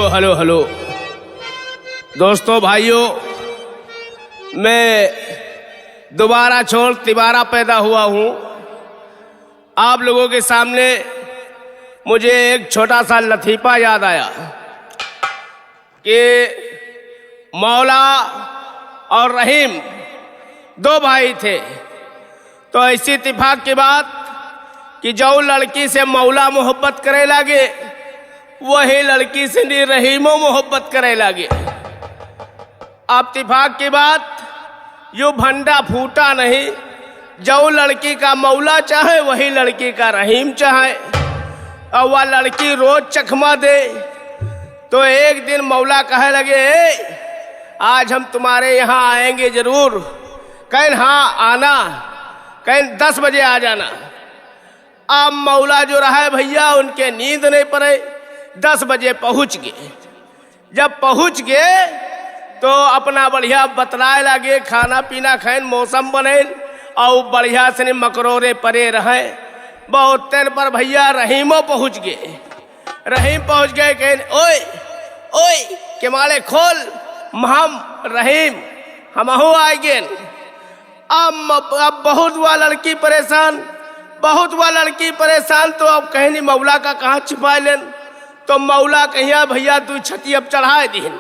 Hello hello hello दोस्तों भाइयों, मैं दोबारा छोड़ तिबारा पैदा हुआ हूँ। आप लोगों के सामने मुझे एक छोटा सा लतीफ़ा याद आया कि मौला और रहीम दो भाई थे। तो ऐसी इत्तेफाक की बात कि जो लड़की से मौला मोहब्बत करे लगे वही लड़की से रहीमो मोहब्बत करे लगे। अब इत्तेफाक की बात यूँ भंडा फूटा नहीं, जो लड़की का मौला चाहे वही लड़की का रहीम चाहे, और वह लड़की रोज चखमा दे। तो एक दिन मौला कहे लगे, आज हम तुम्हारे यहाँ आएंगे जरूर। कहें हाँ आना, कहें 10 बजे आ जाना। अब मौला जो रहा है भैया, उनके नींद नहीं पड़े, 10 बजे पहुँच गए। जब पहुँच गए तो अपना बढ़िया बतलाए लगे, खाना पीना खाएं, मौसम बने और बढ़िया से मकरोरे परे रहे। बहुत देर पर भैया रहीमो पहुँच गए। रहीम पहुँच गए, कहें ओए ओए केमाले खोल, हम रहीम हमहू आए गए। अब बहुत हुआ लड़की परेशान, बहुत हुआ लड़की परेशान। तो अब कहीं मौला का कहाँ छिपा लेन। तो मौला कहिया भैया 2 छती अब चढ़ाए दीन,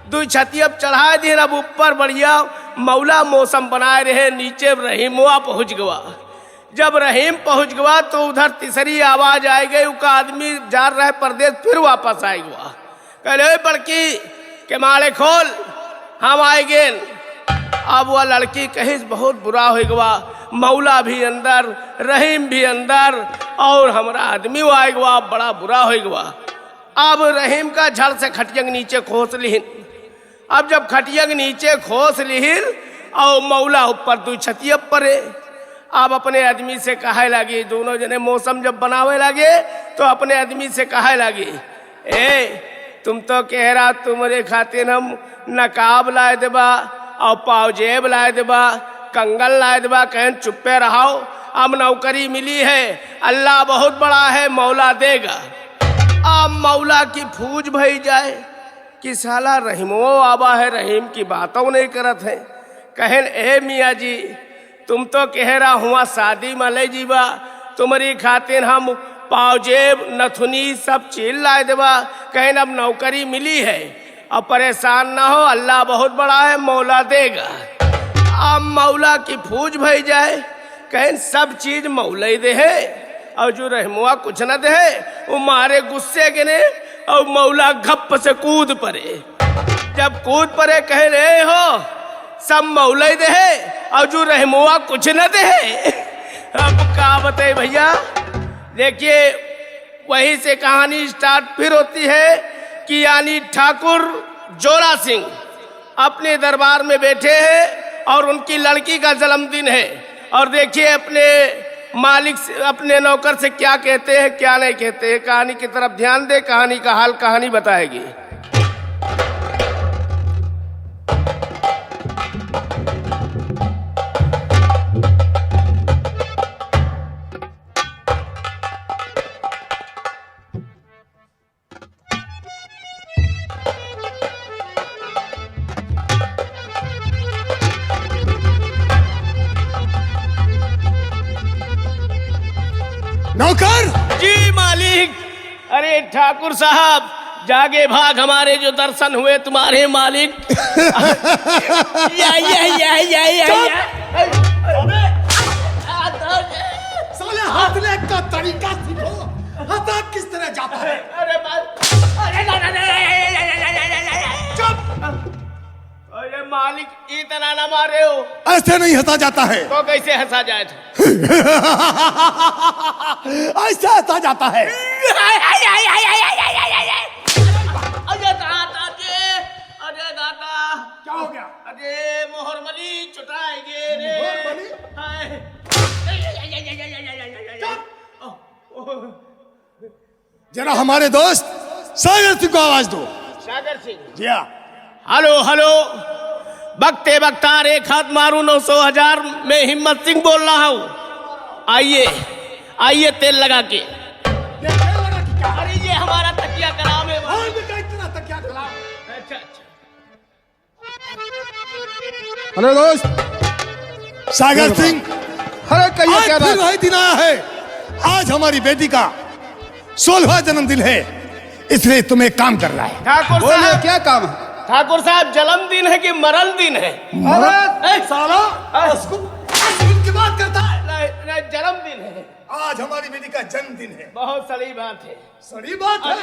2 छती अब चढ़ाए दीन। अब ऊपर बढ़िया मौला मौसम बनाए रहे, नीचे रहीमुआ पहुँच गवा। जब रहीम पहुँच गवा तो उधर तीसरी आवाज आ गई, उसका आदमी जा रहा है परदेश, फिर वापस आए गवा। कहे बड़की के माले खोल, हम आए गए। अब वह लड़की कहीं बहुत बुरा हो गवा, मौला भी अंदर, रहीम भी अंदर, और हमारा आदमी वो आए गवा, बड़ा बुरा हो गवा। अब रहीम का झड़ से खटियंग नीचे खोस लिहिन। अब जब खटियंग नीचे खोस लिहिन और मौला ऊपर 2 छतिया परे। अब अपने आदमी से कहे लगी, दोनों जने मौसम जब बनावे लगे तो अपने आदमी से कहे लगी, तुम तो कह रहा तुम्हारे खातिर हम नकाब लाए देबा और पावजेब लाए देबा, कंगल लाए देबा। कहें चुप्पे रहो, अब नौकरी मिली है, अल्लाह बहुत बड़ा है, मौला देगा। अब मौला की फूज भई जाए कि साला रहीमो आबा है, रहीम की बातों नहीं करत है। कहें ए मियाँ जी, तुम तो कह रहा हुआ शादी में ले जीवा, तुम्हारी खातिर हम पावजेब नथुनी सब चीज लाए देबा। कहें अब नौकरी मिली है, अब परेशान ना हो, अल्लाह बहुत बड़ा है, मौला देगा। अब मौला की फूज भई जाए, कहें सब चीज मौला ही दे है, और जो रहमुआ कुछ न दे, वो मारे गुस्से के ने और मौला घप से कूद पड़े। जब कूद पड़े कहे रहे हो सब मौला ही दे है और जो रहमुआ कुछ न दे। अब क्या बताए भैया, देखिए वहीं से कहानी स्टार्ट फिर होती है कि यानी ठाकुर जोरा सिंह अपने दरबार में बैठे हैं और उनकी लड़की का जन्मदिन है। और देखिए अपने मालिक से, अपने नौकर से क्या कहते हैं क्या नहीं कहते हैं। कहानी की तरफ ध्यान दे, कहानी का हाल कहानी बताएगी। नौकर जी मालिक। अरे ठाकुर साहब जागे भाग, हमारे जो दर्शन हुए तुम्हारे मालिक। साले हाथने का तरीका सीखो, हाथा किस तरह जाता है। अरे अरे मालिक इतना ना मारे हो, ऐसे नहीं हंसा जाता है। तो कैसे हंसा जाए? ऐसे हंसा जाता है। अरे दादा क्या हो गया? अरे मोहरमली चुटाएंगे रे। जरा हमारे दोस्त सागर सिंह को आवाज दो। सागर सिंह जी हाँ। हेलो हेलो, बकते बकतार एक हाथ मारू 900,000 में हिम्मत सिंह बोल रहा हूँ। आइए आइए तेल लगा के। ये तेल लगा के क्या? अरे ये हमारा तकिया का नाम है। और भी का इतना अरे दोस्त, सागर सिंह, अरे कहिए आज क्या फिर बात? वही दिन आया है। आज हमारी बेटी का 16वां जन्मदिन है, इसलिए तुम्हें एक काम करना है। ठाकुर बोलिए साहब, क्या काम है? ठाकुर साहब, जन्मदिन है कि मरण दिन है? अरे साला, अस्कुल की बात करता है। नहीं, जन्मदिन है। आज हमारी बेटी का जन्मदिन है। बहुत सही बात है। सही बात है।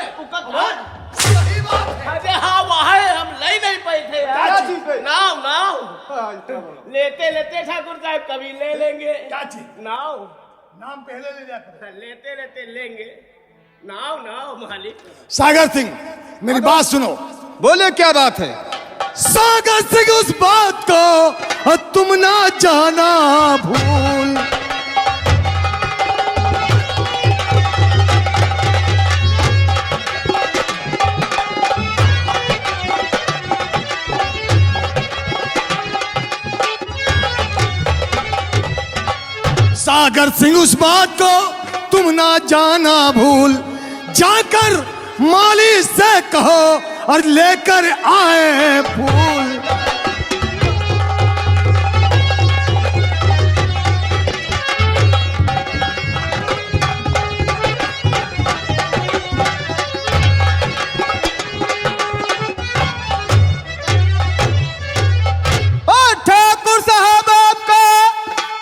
सही बात है। अरे हाँ, वहाँ हम ले नहीं पाए थे क्या यार। चीज़ है? नाव नाव लेते लेते ठाकुर साहब कभी ले लेंगे। क्या चीज? नाव नाम पहले ले लिया। लेते लेते लेंगे। नाव नाव मालिक। सागर सिंह, मेरी बात सुनो। बोले क्या बात है? सागर सिंह, उस बात को तुम ना जाना भूल। सागर सिंह, उस बात को तुम ना जाना भूल। जाकर माली से कहो और लेकर आए फूल। ठाकुर साहब आपका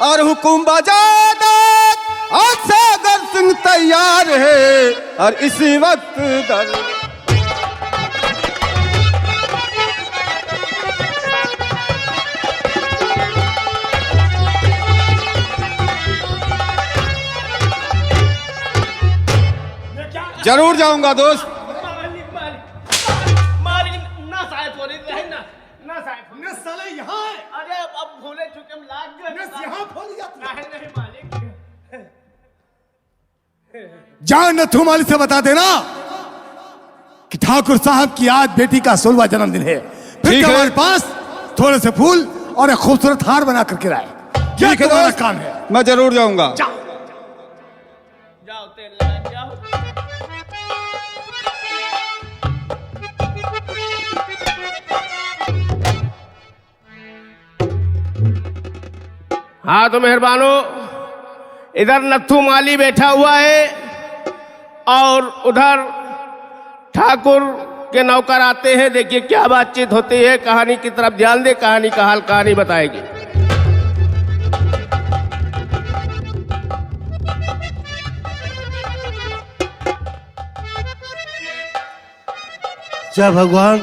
और हुकुम बजादा, आज सागर सिंह तैयार है और इसी वक्त दल। जरूर जाऊंगा दोस्त। मालिक मालिक ना साहब थोड़ी रहे ना ना साहब। नस साले यहाँ है। अरे अब भूले चुके हम लाग गए। नस यहाँ खोल दिया तूने। नहीं नहीं मालिक। जान नथु माली से बता देना कि ठाकुर साहब की आज बेटी का 16वां जन्मदिन है। फिर ठीक है। हमारे पास थोड़े से फूल और एक खूबसूरत हार बना करके लाए। क्या ठीक है तुम्हारा दोस्त, काम है? मैं जरूर जाऊंगा। जाओ तेल लगा जाओ। हाँ तो मेहरबानो, इधर नत्थू माली बैठा हुआ है और उधर ठाकुर के नौकर आते हैं। देखिए क्या बातचीत होती है। कहानी की तरफ ध्यान दे, कहानी का हाल कहानी बताएगी। क्या भगवान,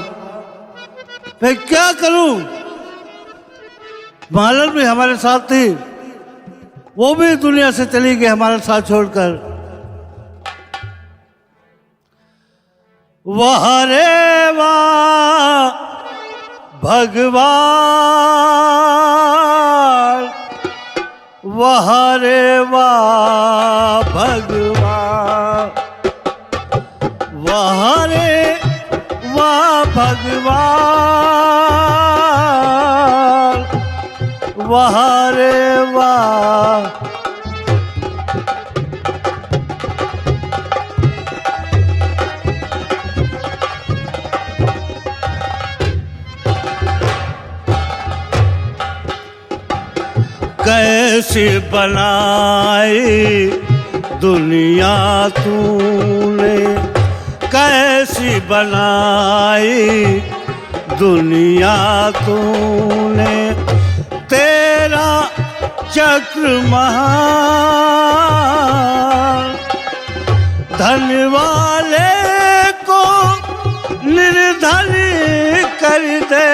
मैं क्या करूं? मालन भी हमारे साथ थी, वो भी दुनिया से चली गई हमारा साथ छोड़कर। वाह रे वाह भगवान, वाह रे वाह भगवान, वाह रे वाह भगवान, वाह रे वाह। कैसी बनाई दुनिया तूने, कैसी बनाई दुनिया तूने, तेरा चक्र महान। धन वाले को निर्धन कर दे,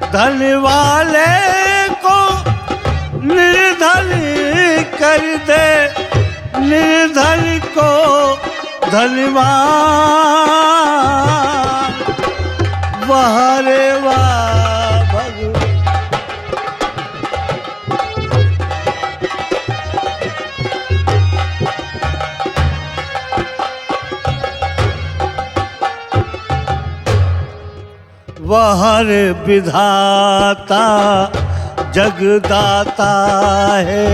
धन वाले को निर्धन कर दे, निर्धन को धनवान। वाह रे वाह भगवान। वाह रे विधाता जगदाता है,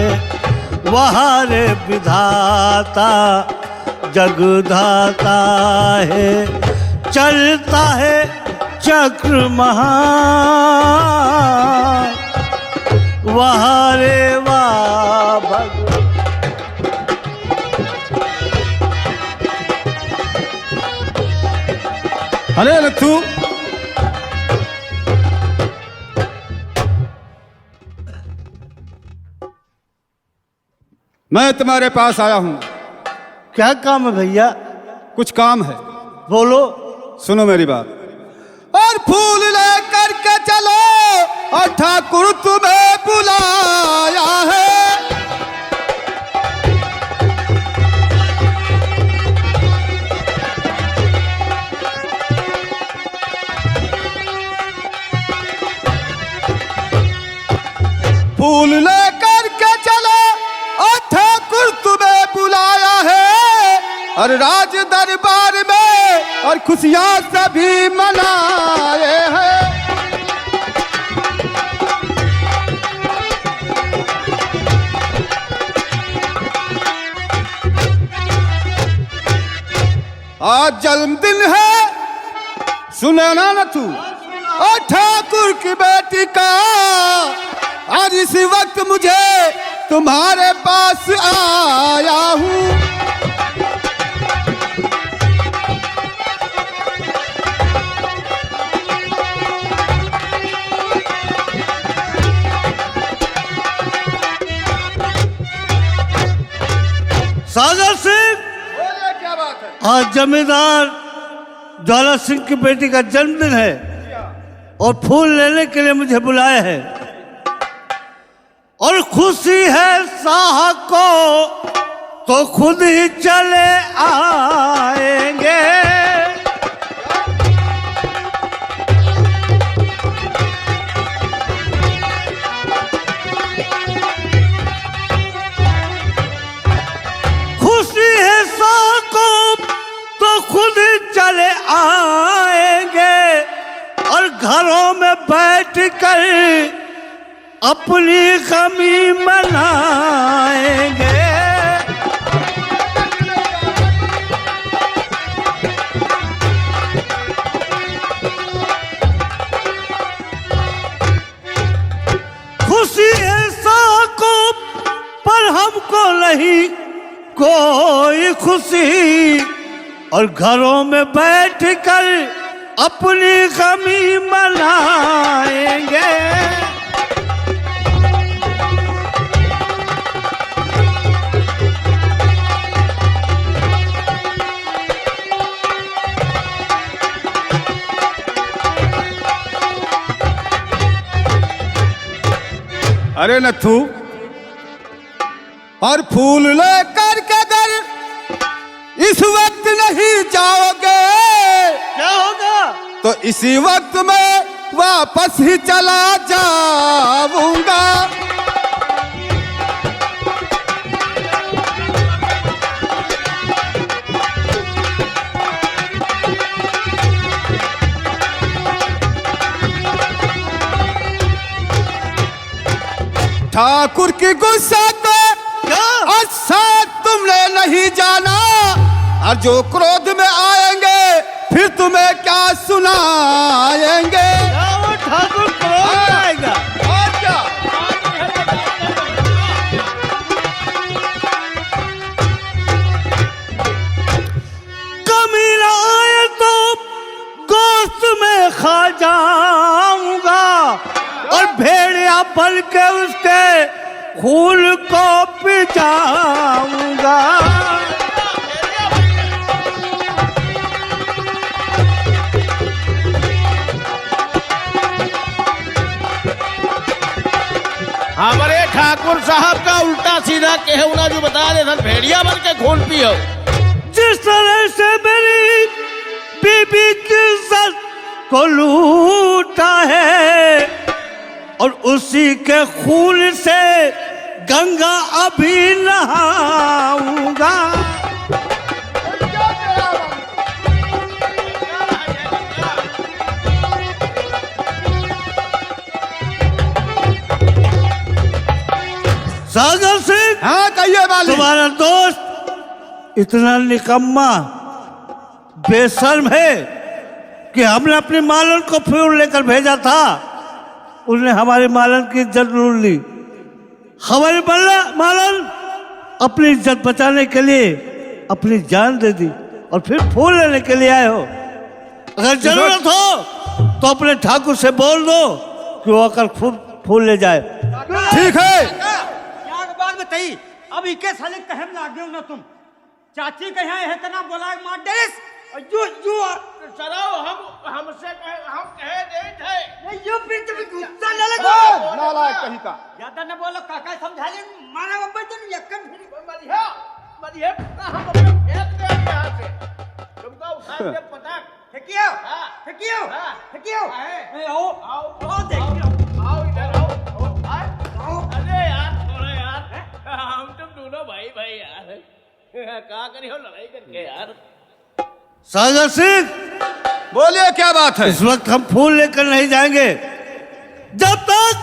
वाह रे विधाता जगदाता है। चलता है चक्र महान, वाह रे वाह भगवान। अरे लट्टू, मैं तुम्हारे पास आया हूं। क्या काम है भैया? कुछ काम है, बोलो। सुनो मेरी बात। और फूल लेकर के चलो, और ठाकुर तुम्हें बुलाया है। फूल लेकर के चलो, और ठाकुर तुम्हें बुलाया है। और राज दरबार में और खुशियां सभी मनाए हैं। आज जन्मदिन है, सुने ना तू, और ठाकुर की बेटी का। आज इसी वक्त मुझे तुम्हारे पास आया हूँ। सागर सिंह, क्या बात है? आज जमींदार ज्वाला सिंह की बेटी का जन्मदिन है और फूल लेने के लिए मुझे बुलाया है। और खुशी है साह को तो खुद ही चले आएंगे। खुशी है साह को तो खुद ही चले आएंगे और घरों में बैठ कर अपनी कमी मनाएंगे। खुशी ऐसा को पर हमको नहीं कोई खुशी, और घरों में बैठ कर अपनी कमी मनाएंगे। अरे नथु, और फूल लेकर के अगर इस वक्त नहीं जाओगे क्या होगा? तो इसी वक्त मैं वापस ही चला जाऊंगा। ठाकुर की गुस्सा तो अच्छा तुमने नहीं जाना, और जो क्रोध में आएंगे फिर तुम्हें क्या सुनाएंगे। वो ठाकुर क्रोध में आएगा। और क्या? कमी ना आए तो गोश्त में खा जाऊंगा और भेड़िया बन के उसके खून को पी जाऊंगा। हमारे ठाकुर साहब का उल्टा सीधा कहना जो बता दे सर, भेड़िया बन के खून पियो। जिस तरह से मेरी बीबी की इज्जत को लूटा है और उसी के खून से गंगा अभी नहाऊंगा। सागर सिंह, हाँ कहिए वाली। तुम्हारा दोस्त इतना निकम्मा बेशर्म है कि हमने अपनी मालन को फ्यूल लेकर भेजा था, उसने हमारी मालन की इज्जत लूट ली हमारे मालन अपनी इज्जत बचाने के लिए अपनी जान दे दी और फिर फूल लेने के लिए आए हो। अगर जरूरत हो तो अपने ठाकुर से बोल दो कि वो आकर फूल ले जाए। ठीक है। क्या बात बताई? अब इके साले कहम लागे हो ना तुम। चाची कहे है तना बोला मार डेरिस और जो चलो हमसे हम कहे नहीं थे। यो फिर तुम गुस्सा न लगो। नालायक कहीं का। ज्यादा न बोलो काका समझा ले मारा बब्बा तुम यक्कन फिर मरिया हम अपने खेत में यहाँ से तुमको उठा के पटाख फेंकियो हाँ। फेंकियो हाँ। फेंकियो है। आओ देख आओ इधर आओ। अरे यार थोड़ा यार हम तुम दोनों भाई यार क्या करियो लड़ाई करके यार। सागर सिंह, बोलिए क्या बात है? इस वक्त हम फूल लेकर नहीं जाएंगे जब तक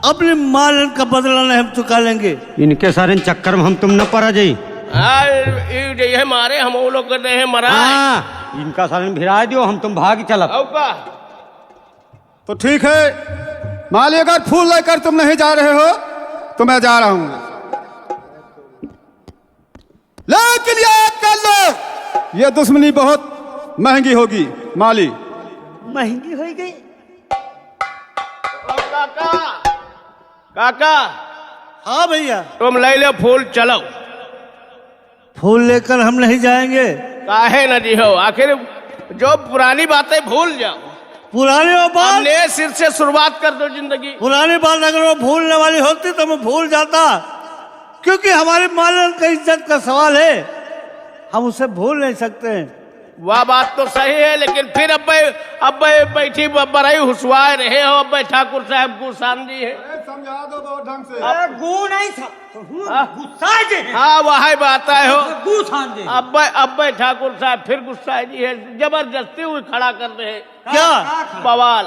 अपने मालन का बदला नहीं हम चुका लेंगे। इनके सारे चक्कर में हम तुम न पड़ा जाई। ये मारे हम वो लोग कर रहे हैं मरा हाँ, इनका सारे भिड़ा दियो हम तुम भाग चला। का तो ठीक है, माली अगर फूल लेकर तुम नहीं जा रहे हो तो मैं जा रहा हूं, लेकिन याद कर लो ये दुश्मनी बहुत महंगी होगी। माली महंगी हो गई। काका हाँ भैया, तुम ले लो फूल चलो। फूल लेकर हम नहीं जाएंगे। काहे न जी हो, आखिर जो पुरानी बातें भूल जाओ, पुरानी बात, नए सिर से शुरुआत कर दो जिंदगी। पुरानी बात अगर वो भूलने वाली होती तो मैं भूल जाता, क्योंकि हमारे मालन का इज्जत का सवाल है, हम उसे भूल नहीं सकते हैं। वह बात तो सही है, लेकिन फिर अब बैठी बड़ाई हुसवाए रहे हो। अब ठाकुर साहब गुस्सान जी है। समझा दो बहुत ढंग से। अरे गु नहीं था गुस्सा जे है। हाँ वही बात है हो। गु थान दे। अब ठाकुर साहब फिर गुस्सा जी है, जबरदस्ती हुई खड़ा कर रहे। क्या बवाल?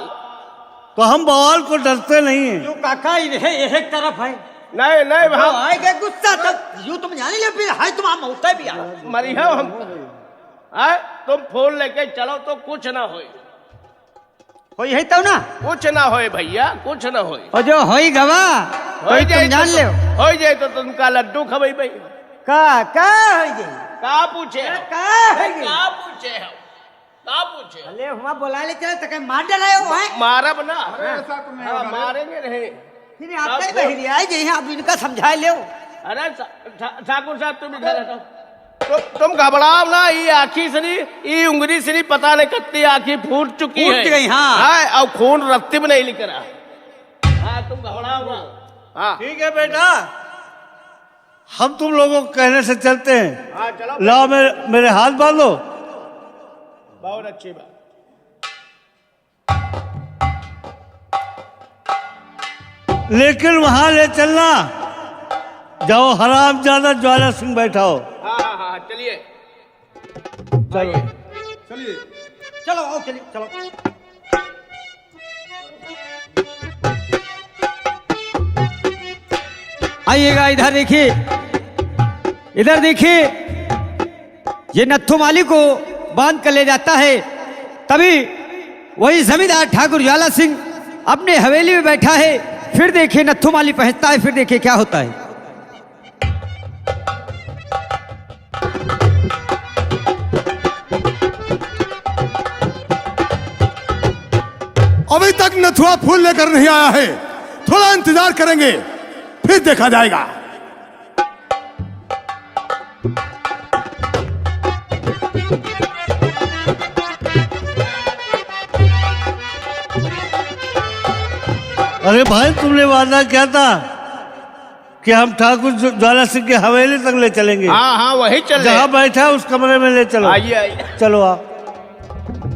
तो हम बवाल को डरते नहीं है। जो काका है एक तरफ है। नहीं हाँ आएगा गुस्सा तब यूं तुम जाने ले फिर हाय तुम होता भी आ मरी हो हम। तुम फूल लेके चलो तो कुछ ना होए। होई है तो ना कुछ ना होए भैया, कुछ ना होए। और जो होई गवा हो तुम जान ले हो जाए तो तुमका लड्डू खबई भाई। का होई गई का पूछे हो? का है का पूछे हो? का पूछे हो? अरे हुआ बुला ले चले तक मार डाला हो है। मारब ना। ऐसा तुम नहीं हाँ, होगा। मारेंगे नहीं। फिर आपका बहरी आई जे आप इनका समझा ले। अरे ठाकुर साहब तुम इधर हटो। तुम घबराओ ना। ये आँखी से नहीं, ये उंगली से नहीं, पता नहीं कितनी आँखी फूट चुकी है। फूट गई, हाँ। और खून रत्ती में नहीं लिख रहा। हाँ तुम घबराओ ना। हाँ ठीक है बेटा, हम तुम लोगों को कहने से चलते हैं। हाँ चलो। लाओ मेरे हाथ बांधो। बहुत अच्छी बात। लेकिन वहां ले चलना जाओ हराम ज्यादा ज्वाला सिंह बैठा हो। हाँ चलिए। चलिए चलो आओ चलिए चलो। आइएगा इधर देखिए, इधर देखिए। ये नत्थू माली को बांध कर ले जाता है, तभी वही जमींदार ठाकुर ज्वाला सिंह अपने हवेली में बैठा है। फिर देखिए नत्थू माली पहुंचता है, फिर देखिए क्या होता है। अभी तक नथुआ फूल लेकर नहीं आया है, थोड़ा इंतजार करेंगे फिर देखा जाएगा। अरे भाई, तुमने वादा किया था कि हम ठाकुर ज्वाला सिंह की हवेली तक ले चलेंगे। हाँ वही चल रहे। जहाँ बैठा है उस कमरे में ले चलो। आइए। चलो आओ।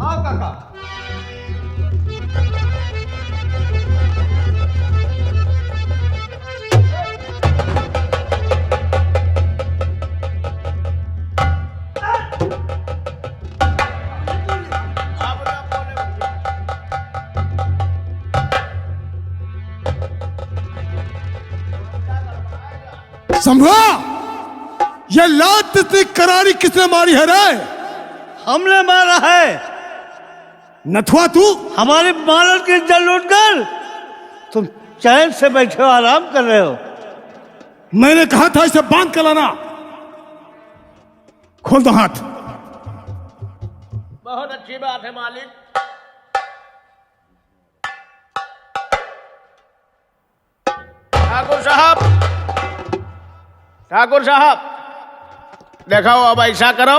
आओ काका। संभवा, ये लात इतनी करारी किसने मारी है रे? हमने मारा है। नथुआ तू? हमारे मालन की इज्जत लूट कर तुम चैन से बैठे हो, आराम कर रहे हो। मैंने कहा था इसे बांध कर लाना। खोल दो हाथ। बहुत अच्छी बात है मालिक। ठाकुर साहब, ठाकुर साहब, देखो अब ऐसा करो,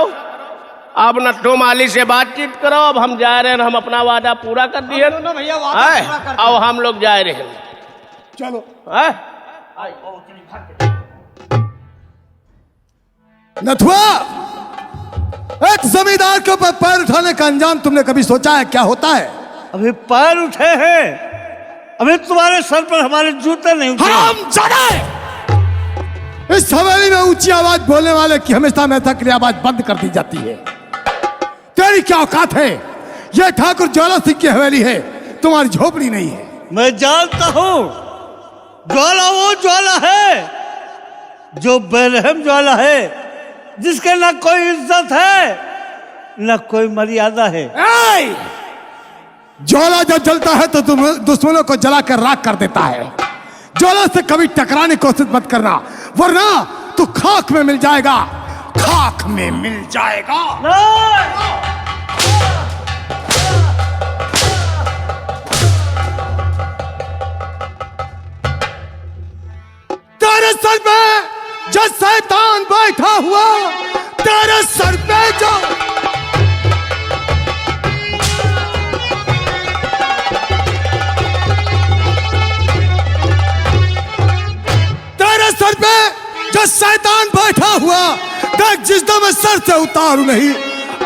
अब नट्टू माली से बातचीत करो। अब हम जा रहे हैं, हम अपना वादा पूरा कर दिए। दोनों भैया वादा पूरा कर दिए। अब हम लोग जा रहे हैं। चलो। नथुआ, एक जमींदार के ऊपर पैर उठाने का अंजाम तुमने कभी सोचा है क्या होता है? अभी पैर उठे हैं, अभी तुम्हारे सर पर हमारे जूते नहीं उठे। हरामजादा! इस हवेली में ऊंची आवाज बोलने वाले की हमेशा मेहता की आवाज बंद कर दी जाती है। तेरी क्या औकात है? यह ठाकुर ज्वाला सिंह की हवेली है, तुम्हारी झोपड़ी नहीं है। मैं जानता हूं, ज्वाला वो ज्वाला है जो बेरहम ज्वाला है, जिसके ना कोई इज्जत है ना कोई मर्यादा है। ज्वाला जब जलता है तो तुम दुश्मनों को जलाकर राख कर देता है। ज्वाला से कभी टकराने की कोशिश मत करना, वरना तू खाक में मिल जाएगा, खाक में मिल जाएगा। तेरे सर पे जो शैतान बैठा हुआ, तेरे सर पे जो सर पे जो शैतान बैठा हुआ, देख जिस दम मैं सर से उतारू नहीं,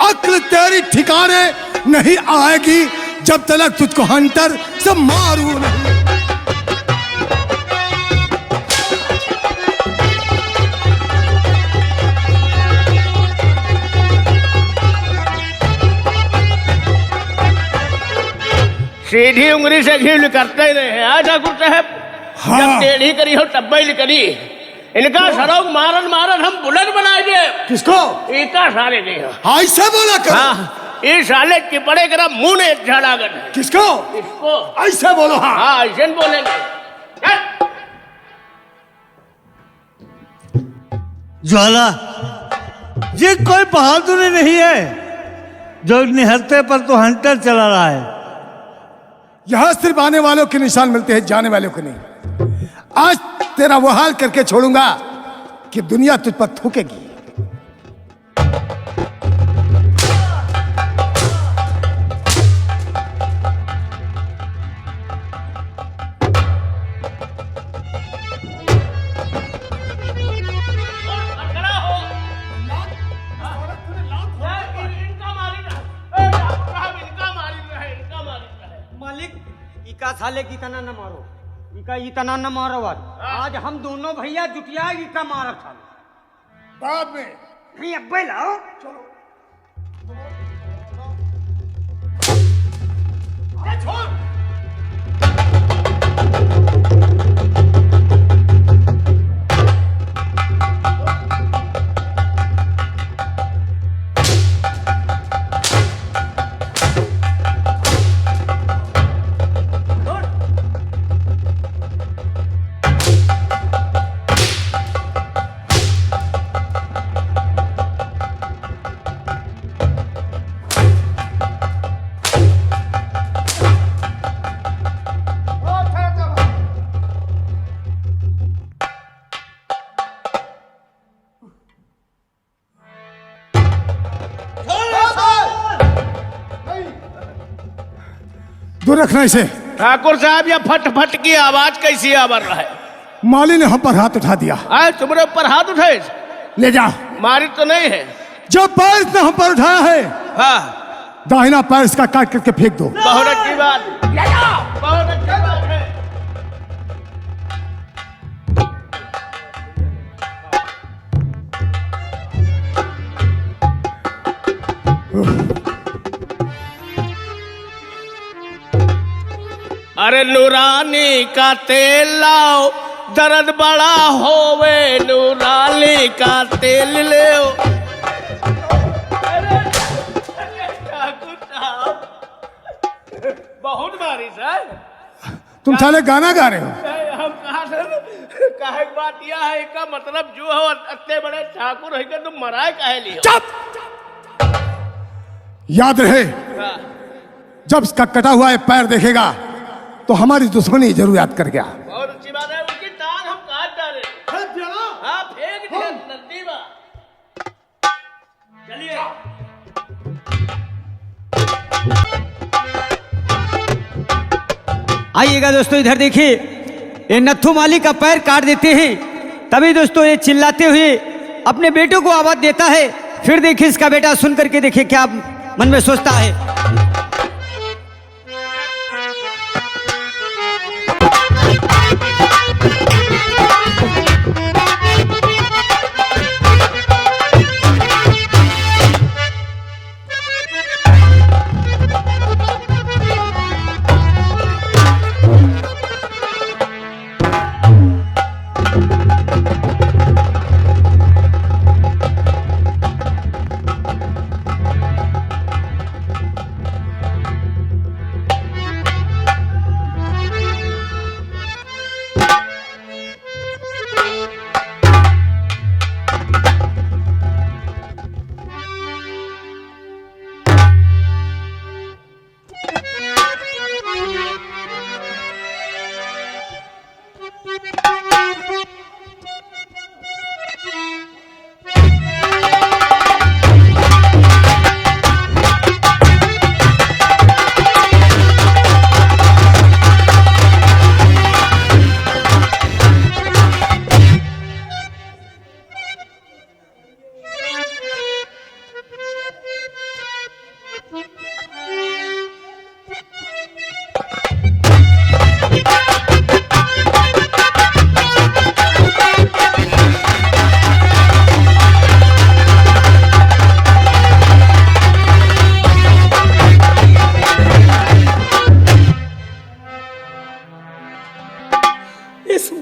अक्ल तेरी ठिकाने नहीं आएगी जब तक तुझको हंटर से मारू नहीं। सीधी उंगली से घी करते ही नहीं है ठाकुर साहब। हाँ। जब टेढ़ी करी हो टब्बई करी, इनका सरोग मारन मारन हम बुलंद बनाएंगे। किसको? इनका साले नहीं हो। ऐसे बोला कर। हाँ, इस साले की पड़े कर मुंह ने झाड़ागन है। किसको? इसको ऐसे बोलो। हाँ, हाँ ऐसे बोलेंगे। ज्वाला, ये कोई बहादुरी नहीं है जो निहत्थे पर तो हंटर चला रहा है। यहां सिर्फ आने वालों के निशान मिलते हैं, जाने वालों के नहीं। आज तेरा वो हाल करके छोड़ूंगा कि दुनिया तुझ पर थूकेगी। मालिक, इका साले की तना न मारो, इका इतना न मारो। आज हम दोनों भैया जुटिया इका मारा था। बाद में नहीं अब्बे लाओ। चलो। दूर रखना इसे। ठाकुर साहब, ये फट फट की आवाज कैसी आवर रहा है? माली ने हम पर हाथ उठा दिया। आज तुम्हारे ऊपर हाथ उठाए? ले जाओ। मारी तो नहीं है? जो पैर इसने हम पर उठाया है, हाँ, दाहिना पैर इसका काट करके फेंक दो। बहुत अच्छी बात, ले जाओ। बहुत अच्छी बात है। अरे नूरानी का तेल लाओ, दर्द बड़ा होवे, नूरानी का तेल ले। बहुत बारिश है। तुम साले गाना गा रहे हो। हम कहे बात यह है का मतलब जो हो इतने बड़े ठाकुर है कि तुम मराए कहे लियो। चुप! याद रहे, हाँ। जब इसका कटा हुआ है पैर देखेगा तो हमारी दुश्मनी जरूर याद कर गया। बहुत अच्छी बात है, उनकी टांग हम काट डाले। हाँ, फेंक दिया नदी में। चलिए। आइएगा दोस्तों, इधर देखिए, ये नत्थू माली का पैर काट देते हैं। तभी दोस्तों ये चिल्लाते हुए अपने बेटों को आवाज देता है। फिर देखिए इसका बेटा सुन करके देखिए क्या मन में सोचता है।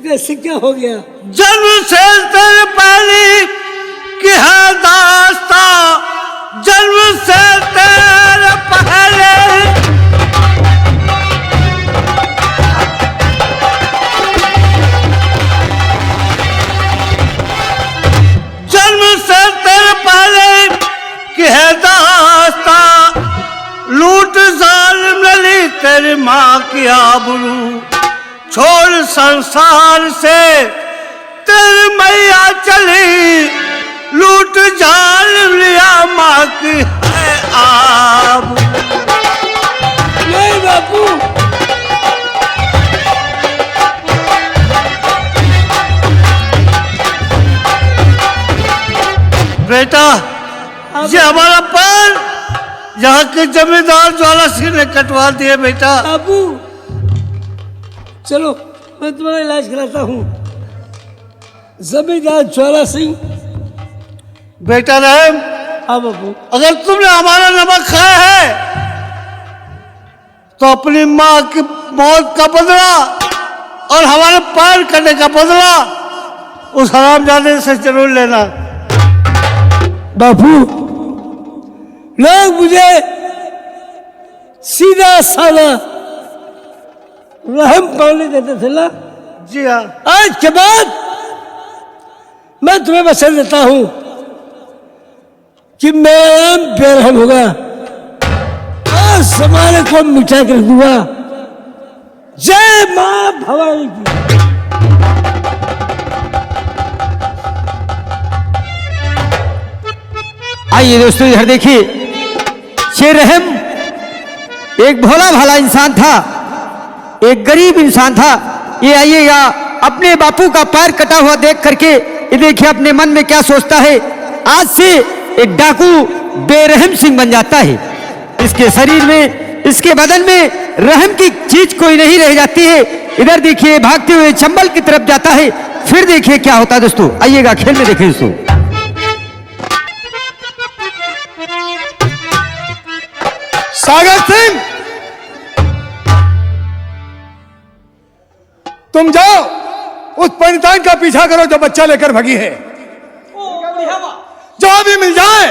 कैसे क्या हो गया? जन्म से तेरे पहले की है दास्ता, जन्म से तेरे पहले जन्म से तेरे पहले की है दास्ता, लूट जालिम ने ली तेरी माँ की आबरू, छोड़ संसार से तेरी मैया चली, लूट जाल लिया माँ की है आब। नहीं बापू, बेटा ये हमारा पैर यहाँ के जमींदार ज्वाला सिंह ने कटवा दिए। बेटा बापू चलो मैं तुम्हारा इलाज कराता हूँ। जमींदार ज्वाला सिंह। बेटा रहम, हाँ बापू, अगर तुमने हमारा नमक खाया है तो अपनी माँ की मौत का बदला और हमारे पैर कटने का बदला उस हरामजादे से जरूर लेना। बापू लोग मुझे सीधा साधा रहम पाने देते थे ना। जी हाँ, आज के बाद मैं तुम्हें वचन देता हूं कि मेरा नाम बेरहम होगा और समाने को मिटा कर दूंगा। जय मां भवानी की। आइए दोस्तों इधर देखिए, शेर रहम एक भोला भाला इंसान था, एक गरीब इंसान था। ये आइएगा अपने बापू का पैर कटा हुआ देख करके ये देखिए अपने मन में क्या सोचता है। आज से एक डाकू बेरहम सिंह बन जाता है। इसके शरीर में, इसके बदन में रहम की चीज कोई नहीं रह जाती है। इधर देखिए भागते हुए चंबल की तरफ जाता है। फिर देखिए क्या होता है दोस्तों, आइएगा खेल में देखिए दोस्तों। सागर सिंह, तुम जाओ उस पंडितान का पीछा करो जो बच्चा लेकर भगी है। जो भी मिल जाए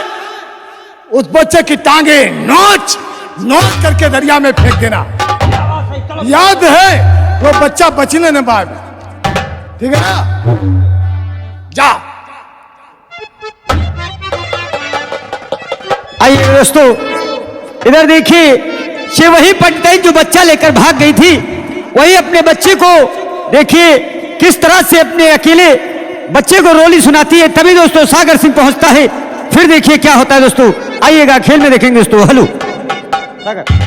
उस बच्चे की टांगे नोच नोच करके दरिया में फेंक देना। याद है वो बच्चा बचने न पाए। ठीक है ना? जा। आइए दोस्तों, इधर देखिए, ये वही पंडित जो बच्चा लेकर भाग गई थी, वही अपने बच्चे को देखिए किस तरह से अपने अकेले बच्चे को रोली सुनाती है। तभी दोस्तों सागर सिंह पहुंचता है। फिर देखिए क्या होता है दोस्तों, आइएगा खेल में देखेंगे दोस्तों। हेलो सागर।